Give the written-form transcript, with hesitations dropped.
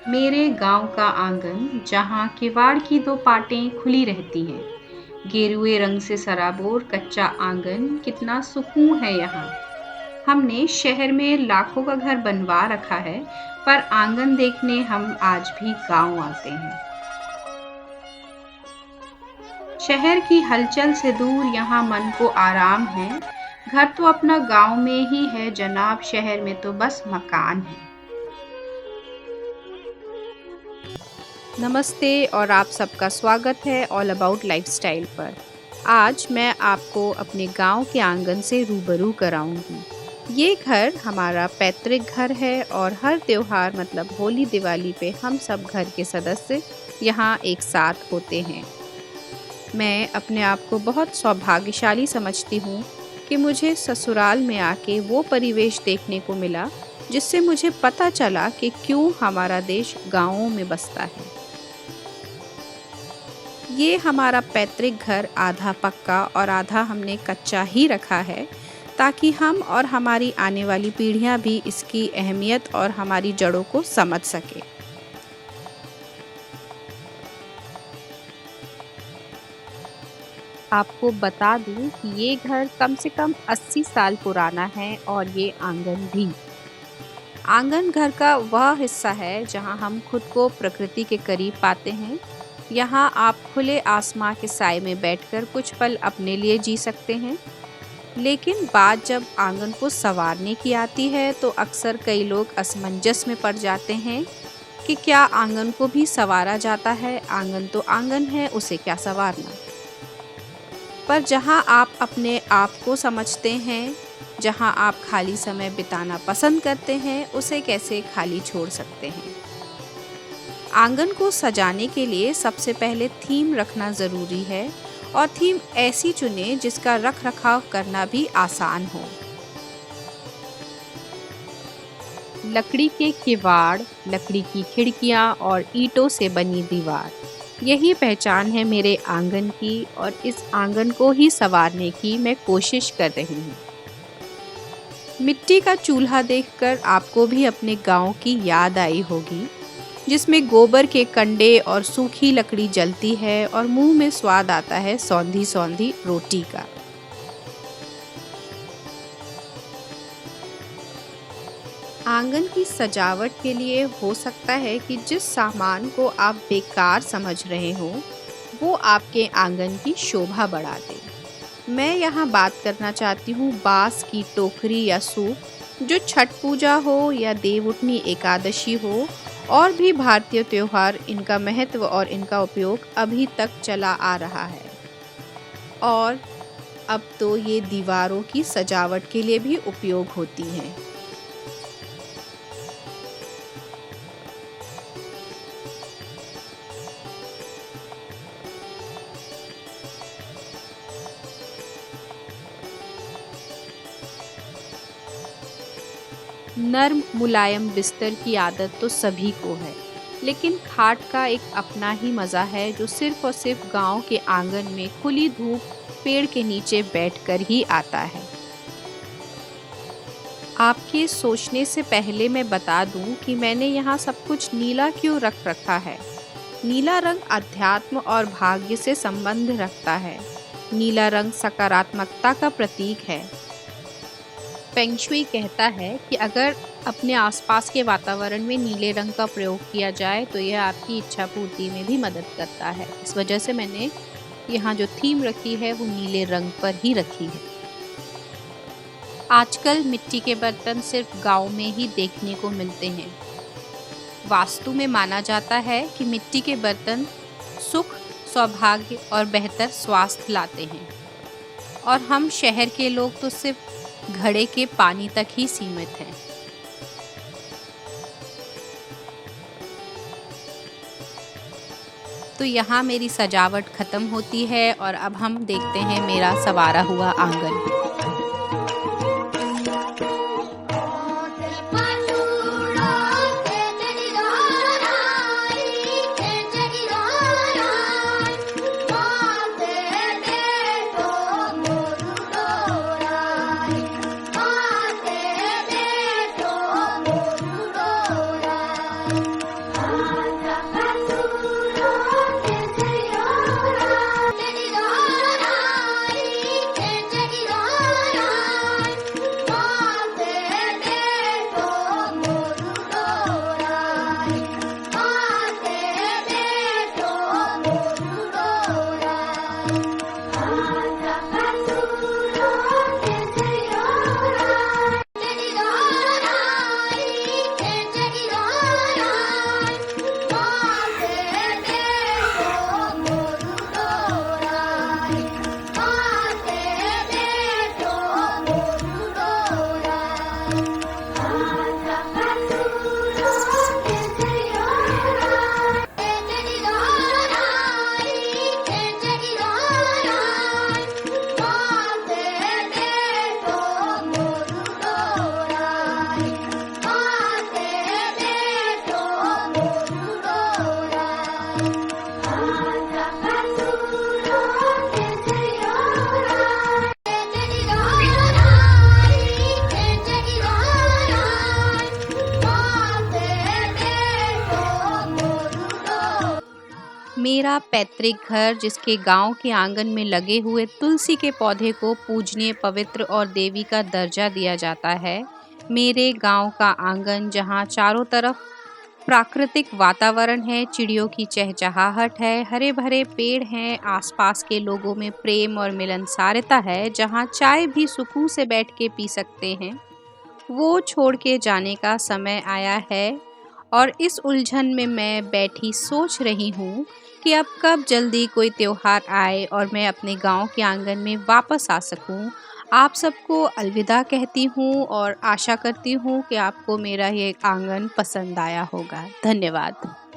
मेरे गांव का आंगन जहां किवाड़ की दो पाटें खुली रहती हैं। गेरुए रंग से सराबोर कच्चा आंगन, कितना सुकून है यहाँ। हमने शहर में लाखों का घर बनवा रखा है, पर आंगन देखने हम आज भी गांव आते हैं। शहर की हलचल से दूर यहाँ मन को आराम है। घर तो अपना गांव में ही है जनाब, शहर में तो बस मकान है। नमस्ते और आप सबका स्वागत है ऑल अबाउट लाइफस्टाइल पर। आज मैं आपको अपने गांव के आंगन से रूबरू कराऊंगी। ये घर हमारा पैतृक घर है और हर त्योहार मतलब होली दिवाली पे हम सब घर के सदस्य यहाँ एक साथ होते हैं। मैं अपने आप को बहुत सौभाग्यशाली समझती हूँ कि मुझे ससुराल में आके वो परिवेश देखने को मिला जिससे मुझे पता चला कि क्यों हमारा देश गाँवों में बसता है। ये हमारा पैतृक घर आधा पक्का और आधा हमने कच्चा ही रखा है, ताकि हम और हमारी आने वाली पीढ़ियां भी इसकी अहमियत और हमारी जड़ों को समझ सके। आपको बता दूं कि ये घर कम से कम 80 साल पुराना है और ये आंगन भी। आंगन घर का वह हिस्सा है जहां हम खुद को प्रकृति के करीब पाते हैं। यहाँ आप खुले आसमां के साए में बैठकर कुछ पल अपने लिए जी सकते हैं। लेकिन बात जब आंगन को संवारने की आती है तो अक्सर कई लोग असमंजस में पड़ जाते हैं कि क्या आंगन को भी संवारा जाता है। आंगन तो आंगन है, उसे क्या संवारना। पर जहाँ आप अपने आप को समझते हैं, जहाँ आप खाली समय बिताना पसंद करते हैं, उसे कैसे खाली छोड़ सकते हैं। आंगन को सजाने के लिए सबसे पहले थीम रखना ज़रूरी है और थीम ऐसी चुने जिसका रख रखाव करना भी आसान हो। लकड़ी के किवाड़, लकड़ी की खिड़कियां और ईंटों से बनी दीवार, यही पहचान है मेरे आंगन की और इस आंगन को ही संवारने की मैं कोशिश कर रही हूँ। मिट्टी का चूल्हा देखकर आपको भी अपने गांव की याद आई होगी, जिसमें गोबर के कंडे और सूखी लकड़ी जलती है और मुंह में स्वाद आता है सौंधी सौंधी रोटी का। आंगन की सजावट के लिए हो सकता है कि जिस सामान को आप बेकार समझ रहे हो वो आपके आंगन की शोभा बढ़ा दे। मैं यहाँ बात करना चाहती हूँ बांस की टोकरी या सूप, जो छठ पूजा हो या देवउठनी एकादशी हो और भी भारतीय त्योहार, इनका महत्व और इनका उपयोग अभी तक चला आ रहा है। और अब तो ये दीवारों की सजावट के लिए भी उपयोग होती हैं। नर्म मुलायम बिस्तर की आदत तो सभी को है, लेकिन खाट का एक अपना ही मज़ा है जो सिर्फ और सिर्फ गांव के आंगन में खुली धूप पेड़ के नीचे बैठकर ही आता है। आपके सोचने से पहले मैं बता दूं कि मैंने यहाँ सब कुछ नीला क्यों रख रखा है। नीला रंग अध्यात्म और भाग्य से संबंध रखता है। नीला रंग सकारात्मकता का प्रतीक है। फेंग शुई कहता है कि अगर अपने आसपास के वातावरण में नीले रंग का प्रयोग किया जाए तो यह आपकी इच्छा पूर्ति में भी मदद करता है। इस वजह से मैंने यहाँ जो थीम रखी है वो नीले रंग पर ही रखी है। आजकल मिट्टी के बर्तन सिर्फ गांव में ही देखने को मिलते हैं। वास्तु में माना जाता है कि मिट्टी के बर्तन सुख, सौभाग्य और बेहतर स्वास्थ्य लाते हैं, और हम शहर के लोग तो सिर्फ घड़े के पानी तक ही सीमित हैं। तो यहाँ मेरी सजावट खत्म होती है और अब हम देखते हैं मेरा संवारा हुआ आंगन। मेरा पैतृक घर, जिसके गांव के आंगन में लगे हुए तुलसी के पौधे को पूजनीय, पवित्र और देवी का दर्जा दिया जाता है। मेरे गांव का आंगन, जहां चारों तरफ प्राकृतिक वातावरण है, चिड़ियों की चहचहाहट है, हरे भरे पेड़ हैं, आसपास के लोगों में प्रेम और मिलनसारता है, जहां चाय भी सुकून से बैठ के पी सकते हैं, वो छोड़ के जाने का समय आया है। और इस उलझन में मैं बैठी सोच रही हूँ कि अब कब जल्दी कोई त्योहार आए और मैं अपने गांव के आंगन में वापस आ सकूँ। आप सबको अलविदा कहती हूँ और आशा करती हूँ कि आपको मेरा ये आंगन पसंद आया होगा। धन्यवाद।